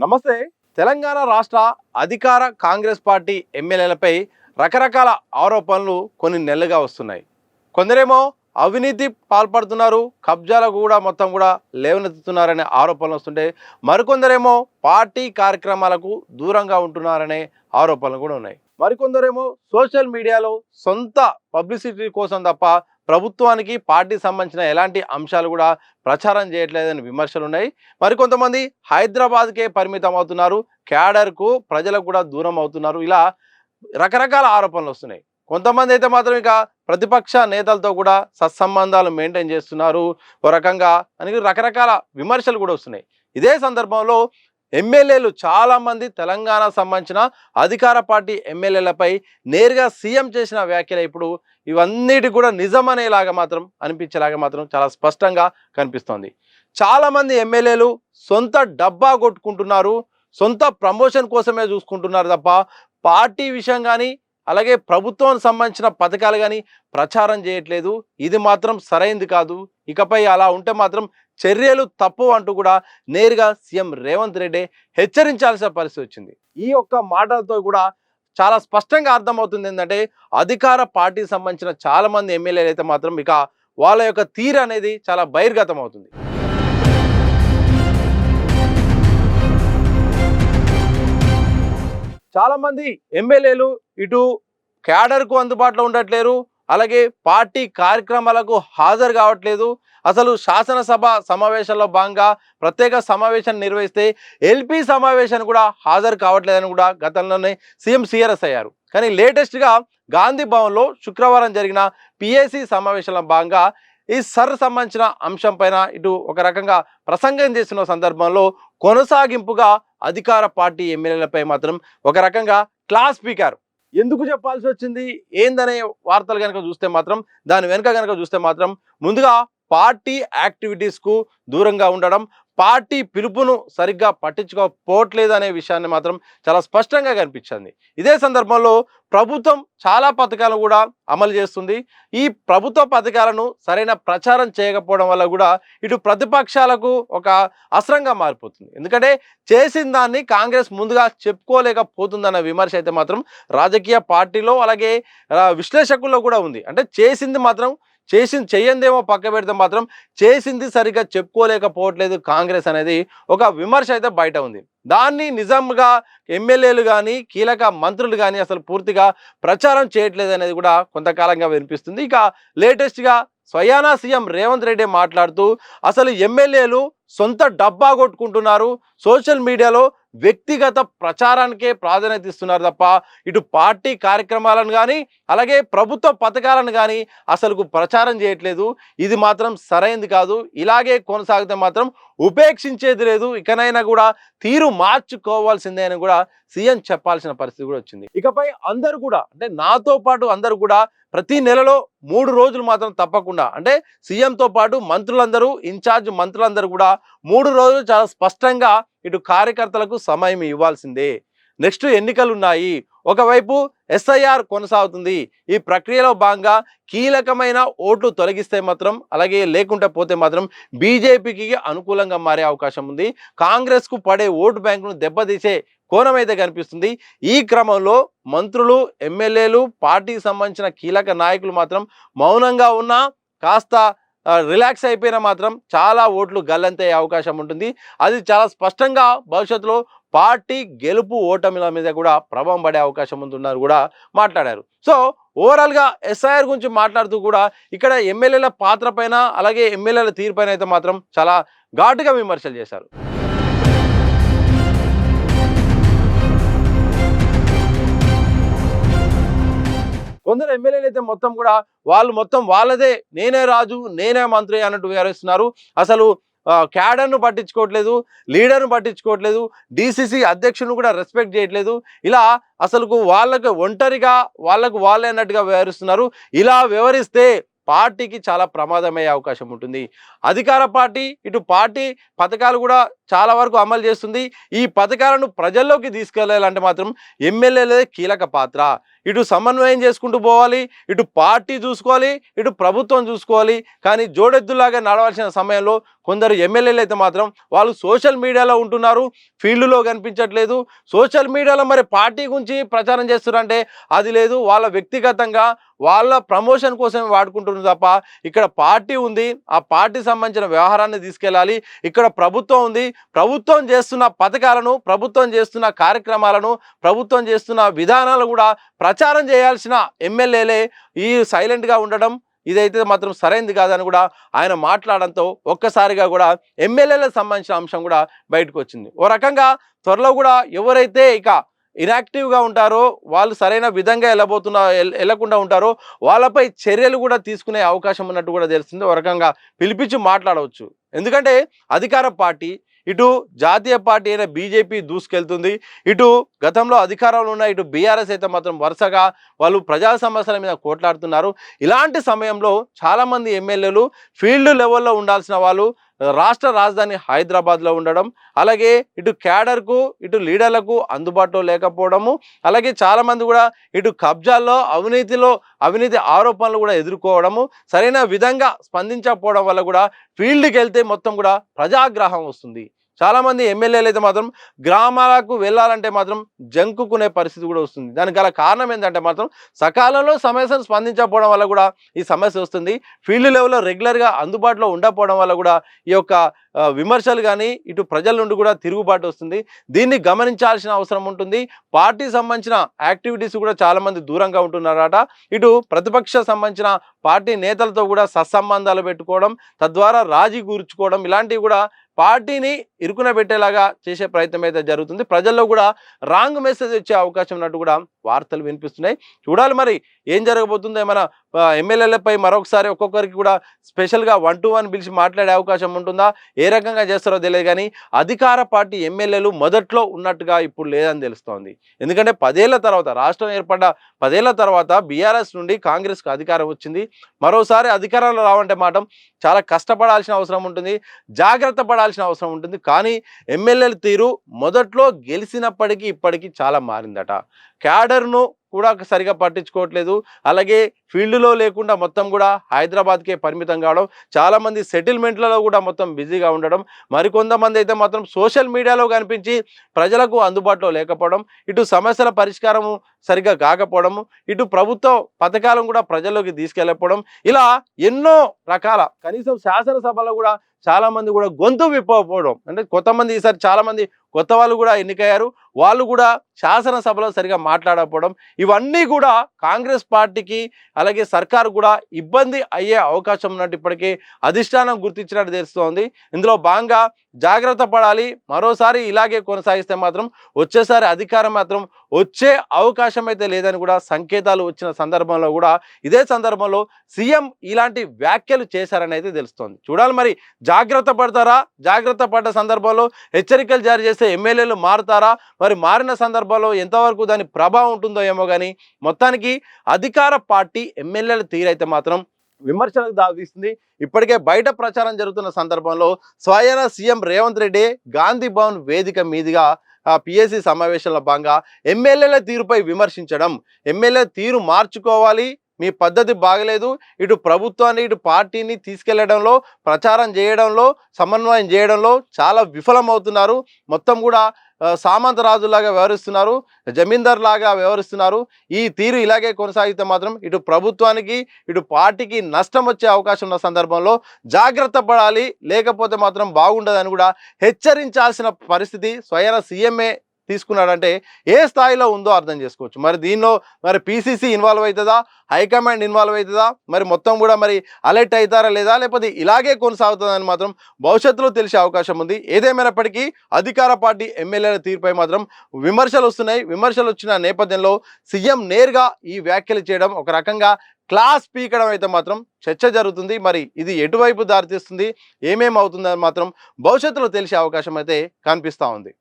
నమస్తే. తెలంగాణ రాష్ట్ర అధికార కాంగ్రెస్ పార్టీ ఎమ్మెల్యేలపై రకరకాల ఆరోపణలు కొన్ని నెలలుగా వస్తున్నాయి. కొందరేమో అవినీతి పాల్పడుతున్నారు, కబ్జాలకు కూడా మొత్తం కూడా లేవనెత్తుతున్నారనే ఆరోపణలు వస్తుంటే, మరికొందరేమో పార్టీ కార్యక్రమాలకు దూరంగా ఉంటున్నారనే ఆరోపణలు కూడా ఉన్నాయి. మరికొందరేమో సోషల్ మీడియాలో సొంత పబ్లిసిటీ కోసం తప్ప ప్రభుత్వానికి పార్టీ సంబంధించిన ఎలాంటి అంశాలు కూడా ప్రచారం చేయట్లేదని విమర్శలు ఉన్నాయి. మరికొంతమంది హైదరాబాద్కే పరిమితం అవుతున్నారు, క్యాడర్కు ప్రజలకు కూడా దూరం అవుతున్నారు. ఇలా రకరకాల ఆరోపణలు వస్తున్నాయి. కొంతమంది అయితే మాత్రం ఇక ప్రతిపక్ష నేతలతో కూడా సత్సంబంధాలు మెయింటైన్ చేస్తున్నారు ఓ రకంగా అని రకరకాల విమర్శలు కూడా వస్తున్నాయి. ఇదే సందర్భంలో ఎమ్మెల్యేలు చాలామంది తెలంగాణ సంబంధించిన అధికార పార్టీ ఎమ్మెల్యేలపై నేరుగా సీఎం చేసిన వ్యాఖ్యలు ఇప్పుడు ఇవన్నిటి కూడా నిజమనేలాగా మాత్రం అనిపించేలాగా మాత్రం చాలా స్పష్టంగా కనిపిస్తోంది. చాలామంది ఎమ్మెల్యేలు సొంత డబ్బా కొట్టుకుంటున్నారు, సొంత ప్రమోషన్ కోసమే చూసుకుంటున్నారు తప్ప పార్టీ విషయం కానీ అలాగే ప్రభుత్వానికి సంబంధించిన పథకాలు కానీ ప్రచారం చేయట్లేదు. ఇది మాత్రం సరైంది కాదు, ఇకపై అలా ఉంటే మాత్రం చర్యలు తప్పు అంటూ కూడా నేరుగా సీఎం రేవంత్ రెడ్డి హెచ్చరించాల్సిన పరిస్థితి వచ్చింది. ఈ ఒక్క మాటలతో కూడా చాలా స్పష్టంగా అర్థమవుతుంది ఏంటంటే అధికార పార్టీకి సంబంధించిన చాలామంది ఎమ్మెల్యేలు అయితే మాత్రం ఇక వాళ్ళ యొక్క తీరు అనేది చాలా బహిర్గతం అవుతుంది. చాలామంది ఎమ్మెల్యేలు ఇటు క్యాడర్కు అందుబాటులో ఉండట్లేరు, అలాగే పార్టీ కార్యక్రమాలకు హాజరు కావట్లేదు. అసలు శాసనసభ సమావేశాల్లో భాగంగా ప్రత్యేక సమావేశాన్ని నిర్వహిస్తే ఎల్పీ సమావేశాన్ని కూడా హాజరు కావట్లేదని కూడా గతంలోనే సీఎం సీరియస్ అయ్యారు. కానీ లేటెస్ట్గా గాంధీ భవన్లో శుక్రవారం జరిగిన పిఏసీ సమావేశంలో భాగంగా ఈ సంబంధించిన అంశం పైన ఇటు ఒక రకంగా ప్రసంగం చేసిన సందర్భంలో కొనసాగింపుగా అధికార పార్టీ ఎమ్మెల్యేలపై మాత్రం ఒక రకంగా క్లాస్ స్పీకర్ ఎందుకు చెప్పాల్సి వచ్చింది ఏందనే వార్తలు కనుక చూస్తే మాత్రం దాని వెనుక కనుక చూస్తే మాత్రం ముందుగా పార్టీ యాక్టివిటీస్కు దూరంగా ఉండడం, పార్టీ పిలుపును సరిగ్గా పట్టించుకోకపోవట్లేదు అనే విషయాన్ని మాత్రం చాలా స్పష్టంగా కనిపించింది. ఇదే సందర్భంలో ప్రభుత్వం చాలా పథకాలు కూడా అమలు చేస్తుంది. ఈ ప్రభుత్వ పథకాలను సరైన ప్రచారం చేయకపోవడం వల్ల కూడా ఇటు ప్రతిపక్షాలకు ఒక అస్త్రంగా మారిపోతుంది. ఎందుకంటే చేసిన దాన్ని కాంగ్రెస్ ముందుగా చెప్పుకోలేకపోతుందన్న విమర్శ అయితే మాత్రం రాజకీయ పార్టీలో అలాగే విశ్లేషకుల్లో కూడా ఉంది. అంటే చేసింది మాత్రం చెయ్యందేమో పక్క పెడితే మాత్రం చేసింది సరిగ్గా చెప్పుకోలేకపోవట్లేదు కాంగ్రెస్ అనేది ఒక విమర్శ అయితే బయట ఉంది. దాన్ని నిజంగా ఎమ్మెల్యేలు కానీ కీలక మంత్రులు కానీ అసలు పూర్తిగా ప్రచారం చేయట్లేదు అనేది కూడా కొంతకాలంగా వినిపిస్తుంది. ఇక లేటెస్ట్గా స్వయానా సీఎం రేవంత్ రెడ్డి మాట్లాడుతూ అసలు ఎమ్మెల్యేలు సొంత డబ్బా కొట్టుకుంటున్నారు, సోషల్ మీడియాలో వ్యక్తిగత ప్రచారానికే ప్రాధాన్యత ఇస్తున్నారు తప్ప ఇటు పార్టీ కార్యక్రమాలను కానీ అలాగే ప్రభుత్వ పథకాలను కానీ అసలు ప్రచారం చేయట్లేదు. ఇది మాత్రం సరైంది కాదు, ఇలాగే కొనసాగితే మాత్రం ఉపేక్షించేది లేదు, ఇకనైనా కూడా తీరు మార్చుకోవాల్సిందే అని కూడా సీఎం చెప్పాల్సిన పరిస్థితి కూడా వచ్చింది. ఇకపై అందరూ కూడా అంటే నాతో పాటు అందరూ కూడా ప్రతి నెలలో 3 రోజులు మాత్రం తప్పకుండా అంటే సీఎంతో పాటు మంత్రులందరూ ఇన్ఛార్జ్ మంత్రులందరూ కూడా 3 రోజులు చాలా స్పష్టంగా ఇటు కార్యకర్తలకు సమయం ఇవ్వాల్సిందే. నెక్స్ట్ ఎన్నికలు ఉన్నాయి, ఒకవైపు ఎస్ఐఆర్ కొనసాగుతుంది. ఈ ప్రక్రియలో భాగంగా కీలకమైన ఓట్లు తొలగిస్తే మాత్రం అలాగే లేకుంటే పోతే మాత్రం బీజేపీకి అనుకూలంగా మారే అవకాశం ఉంది. కాంగ్రెస్కు పడే ఓటు బ్యాంకును దెబ్బతీసే కోణం అయితే కనిపిస్తుంది. ఈ క్రమంలో మంత్రులు ఎమ్మెల్యేలు పార్టీకి సంబంధించిన కీలక నాయకులు మాత్రం మౌనంగా ఉన్నా కాస్త రిలాక్స్ అయిపోయినా మాత్రం చాలా ఓట్లు గల్లంతయ్యే అవకాశం ఉంటుంది. అది చాలా స్పష్టంగా భవిష్యత్తులో పార్టీ గెలుపు ఓటమిల మీద కూడా ప్రభావం పడే అవకాశం ఉంటున్నారు కూడా మాట్లాడారు. సో ఓవరాల్గా ఎస్ఐఆర్ గురించి మాట్లాడుతూ కూడా ఇక్కడ ఎమ్మెల్యేల పాత్ర పైన అలాగే ఎమ్మెల్యేల తీరు పైన అయితే మాత్రం చాలా ఘాటుగా విమర్శలు చేశారు. కొందరు ఎమ్మెల్యేలు అయితే మొత్తం కూడా మొత్తం వాళ్ళదే, నేనే రాజు నేనే మంత్రి అన్నట్టు వ్యవహరిస్తున్నారు. అసలు క్యాడర్ను పట్టించుకోవట్లేదు, లీడర్ను పట్టించుకోవట్లేదు, డీసీసీ అధ్యక్షులను కూడా రెస్పెక్ట్ చేయట్లేదు. ఇలా అసలు వాళ్ళకు ఒంటరిగా వాళ్ళే అన్నట్టుగా వ్యవహరిస్తున్నారు. ఇలా వ్యవహరిస్తే పార్టీకి చాలా ప్రమాదమయ్యే అవకాశం ఉంటుంది. అధికార పార్టీ ఇటు పార్టీ పథకాలు కూడా చాలా వరకు అమలు చేస్తుంది. ఈ పథకాలను ప్రజల్లోకి తీసుకెళ్లాలంటే మాత్రం ఎమ్మెల్యేలే కీలక పాత్ర. ఇటు సమన్వయం చేసుకుంటూ పోవాలి, ఇటు పార్టీ చూసుకోవాలి, ఇటు ప్రభుత్వం చూసుకోవాలి. కానీ జోడెద్దులాగా నడవాల్సిన సమయంలో కొందరు ఎమ్మెల్యేలు అయితే మాత్రం వాళ్ళు సోషల్ మీడియాలో ఉంటున్నారు, ఫీల్డ్లో కనిపించట్లేదు. సోషల్ మీడియాలో మరి పార్టీ గురించి ప్రచారం చేస్తున్నారంటే అది లేదు, వాళ్ళ వ్యక్తిగతంగా వాళ్ళ ప్రమోషన్ కోసం వాడుకుంటున్నారు తప్ప ఇక్కడ పార్టీ ఉంది, ఆ పార్టీ సంబంధించిన వ్యవహారాన్ని తీసుకెళ్ళాలి. ఇక్కడ ప్రభుత్వం ఉంది, ప్రభుత్వం చేస్తున్న పథకాలను, ప్రభుత్వం చేస్తున్న కార్యక్రమాలను, ప్రభుత్వం చేస్తున్న విధానాలు కూడా ప్రచారం చేయాల్సిన ఎమ్మెల్యేలే ఈ సైలెంట్గా ఉండడం ఇదైతే మాత్రం సరైనది కాదని కూడా ఆయన మాట్లాడడంతో ఒక్కసారిగా కూడా ఎమ్మెల్యేలకు సంబంధించిన అంశం కూడా బయటకు వచ్చింది. ఓ రకంగా త్వరలో కూడా ఎవరైతే ఇక ఇనాక్టివ్గా ఉంటారో, వాళ్ళు సరైన విధంగా వెళ్ళకుండా ఉంటారో వాళ్ళపై చర్యలు కూడా తీసుకునే అవకాశం ఉన్నట్టు కూడా తెలుస్తుంది. ఒక రకంగా పిలిపించి మాట్లాడవచ్చు. ఎందుకంటే అధికార పార్టీ ఇటు జాతీయ పార్టీ అయిన బీజేపీ దూసుకెళ్తుంది, ఇటు గతంలో అధికారంలో ఉన్న ఇటు బీఆర్ఎస్ అయితే మాత్రం వరుసగా వాళ్ళు ప్రజా సమస్యల మీద కోట్లాడుతున్నారు. ఇలాంటి సమయంలో చాలామంది ఎమ్మెల్యేలు ఫీల్డ్ లెవెల్లో ఉండాల్సిన వాళ్ళు రాష్ట్ర రాజధాని హైదరాబాద్లో ఉండడం, అలాగే ఇటు క్యాడర్కు ఇటు లీడర్లకు అందుబాటులో లేకపోవడము, అలాగే చాలామంది కూడా ఇటు కబ్జాల్లో అవినీతి ఆరోపణలు కూడా ఎదుర్కోవడము, సరైన విధంగా స్పందించకపోవడం వల్ల కూడా ఫీల్డ్కి వెళ్తే మొత్తం కూడా ప్రజాగ్రహం వస్తుంది. చాలామంది ఎమ్మెల్యేలు అయితే మాత్రం గ్రామాలకు వెళ్ళాలంటే మాత్రం జంకుకునే పరిస్థితి కూడా వస్తుంది. దానికి గల కారణం ఏంటంటే మాత్రం సకాలంలో సమస్యను స్పందించకపోవడం వల్ల కూడా ఈ సమస్య వస్తుంది. ఫీల్డ్ లెవెల్లో రెగ్యులర్గా అందుబాటులో ఉండకపోవడం వల్ల కూడా ఈ యొక్క విమర్శలు కానీ ఇటు ప్రజల నుండి కూడా తిరుగుబాటు వస్తుంది. దీన్ని గమనించాల్సిన అవసరం ఉంటుంది. పార్టీ సంబంధించిన యాక్టివిటీస్ కూడా చాలామంది దూరంగా ఉంటున్నారట. ఇటు ప్రతిపక్ష సంబంధించిన పార్టీ నేతలతో కూడా సత్సంబంధాలు పెట్టుకోవడం, తద్వారా రాజీ కూర్చుకోవడం, ఇలాంటివి కూడా పార్టీని ఇరుకున పెట్టేలాగా చేసే ప్రయత్నం అయితే జరుగుతుంది. ప్రజల్లో కూడా రాంగ్ మెసేజ్ వచ్చే అవకాశం ఉన్నట్టు కూడా వార్తలు వినిపిస్తున్నాయి. చూడాలి మరి ఏం జరగబోతుందో. ఏమైనా ఎమ్మెల్యేలపై మరొకసారి ఒక్కొక్కరికి కూడా స్పెషల్గా 1-to-1 పిలిచి మాట్లాడే అవకాశం ఉంటుందా, ఏ రకంగా చేస్తారో తెలియదు. కానీ అధికార పార్టీ ఎమ్మెల్యేలు మొదట్లో ఉన్నట్టుగా ఇప్పుడు లేదని తెలుస్తోంది. ఎందుకంటే 10 ఏళ్ల తర్వాత, రాష్ట్రం ఏర్పడ్డ 10 ఏళ్ల తర్వాత బీఆర్ఎస్ నుండి కాంగ్రెస్కు అధికారం వచ్చింది. మరోసారి అధికారంలో రావంటే మాట చాలా కష్టపడాల్సిన అవసరం ఉంటుంది, జాగ్రత్త పడాల్సిన అవసరం ఉంటుంది. కానీ ఎమ్మెల్యేల తీరు మొదట్లో గెలిచినప్పటికీ ఇప్పటికీ చాలా మారిందట. క్యాడర్ను కూడా సరిగా పట్టించుకోవట్లేదు, అలాగే ఫీల్డ్లో లేకుండా మొత్తం కూడా హైదరాబాద్కే పరిమితం కావడం, చాలామంది సెటిల్మెంట్లలో కూడా మొత్తం బిజీగా ఉండడం, మరికొంతమంది అయితే మాత్రం సోషల్ మీడియాలో కనిపించి ప్రజలకు అందుబాటులో లేకపోవడం, ఇటు సమస్యల పరిష్కారము సరిగా కాకపోవడము, ఇటు ప్రభుత్వ పథకాలను కూడా ప్రజల్లోకి తీసుకెళ్ళకపోవడం, ఇలా ఎన్నో రకాల, కనీసం శాసనసభలో కూడా చాలామంది కూడా గొంతు విప్పకపోవడం. అంటే కొంతమంది ఈసారి చాలామంది కొత్త వాళ్ళు కూడా ఎన్నికయ్యారు, వాళ్ళు కూడా శాసనసభలో సరిగా మాట్లాడకపోవడం, ఇవన్నీ కూడా కాంగ్రెస్ పార్టీకి అలాగే సర్కారు కూడా ఇబ్బంది అయ్యే అవకాశం ఉన్నట్టు ఇప్పటికే అధిష్టానం గుర్తించినట్టు తెలుస్తోంది. ఇందులో భాగంగా జాగ్రత్త పడాలి. మరోసారి ఇలాగే కొనసాగిస్తే మాత్రం వచ్చేసారి అధికారం మాత్రం వచ్చే అవకాశం అయితే లేదని కూడా సంకేతాలు వచ్చిన సందర్భంలో కూడా ఇదే సందర్భంలో సీఎం ఇలాంటి వ్యాఖ్యలు చేశారని అయితే తెలుస్తోంది. చూడాలి మరి జాగ్రత్త పడతారా, జాగ్రత్త పడ్డ సందర్భంలో హెచ్చరికలు జారీ చేస్తే ఎమ్మెల్యేలు మారుతారా, మరి మారిన సందర్భంలో ఎంతవరకు దాని ప్రభావం ఉంటుందో ఏమో. కానీ మొత్తానికి అధికార పార్టీ ఎమ్మెల్యేల తీరైతే మాత్రం విమర్శలకు దారితీస్తుంది. ఇప్పటికే బయట ప్రచారం జరుగుతున్న సందర్భంలో స్వయాన సీఎం రేవంత్ రెడ్డి గాంధీ భవన్ వేదిక మీదుగా పిఎస్సి సమావేశంలో భాగంగా ఎమ్మెల్యేల తీరుపై విమర్శించడం, ఎమ్మెల్యే తీరు మార్చుకోవాలి, మీ పద్ధతి బాగలేదు, ఇటు ప్రభుత్వాన్ని ఇటు పార్టీని తీసుకెళ్లడంలో, ప్రచారం చేయడంలో, సమన్వయం చేయడంలో చాలా విఫలమవుతున్నారు, మొత్తం కూడా సామంతరాజులాగా వ్యవహరిస్తున్నారు, జమీందార్ లాగా వ్యవహరిస్తున్నారు. ఈ తీరు ఇలాగే కొనసాగితే మాత్రం ఇటు ప్రభుత్వానికి ఇటు పార్టీకి నష్టం వచ్చే అవకాశం ఉన్న సందర్భంలో జాగ్రత్త పడాలి, లేకపోతే మాత్రం బాగుండదని కూడా హెచ్చరించాల్సిన పరిస్థితి స్వయాన సీఎంఏ తీసుకున్నాడంటే ఏ స్థాయిలో ఉందో అర్థం చేసుకోవచ్చు. మరి దీనిలో మరి పీసీసీ ఇన్వాల్వ్ అవుతుందా, హైకమాండ్ ఇన్వాల్వ్ అవుతుందా, మరి మొత్తం కూడా మరి అలర్ట్ అవుతారా లేదా, లేకపోతే ఇలాగే కొనసాగుతుందని మాత్రం భవిష్యత్తులో తెలిసే అవకాశం ఉంది. ఏదేమైనప్పటికీ అధికార పార్టీ ఎమ్మెల్యేల తీరుపై మాత్రం విమర్శలు వస్తున్నాయి. విమర్శలు వచ్చిన నేపథ్యంలో సీఎం నేరుగా ఈ వ్యాఖ్యలు చేయడం, ఒక రకంగా క్లాస్ పీకడం అయితే మాత్రం చర్చ జరుగుతుంది. మరి ఇది ఎటువైపు దారితీస్తుంది, ఏమేమి అవుతుందని మాత్రం భవిష్యత్తులో తెలిసే అవకాశం అయితే కనిపిస్తూ ఉంది.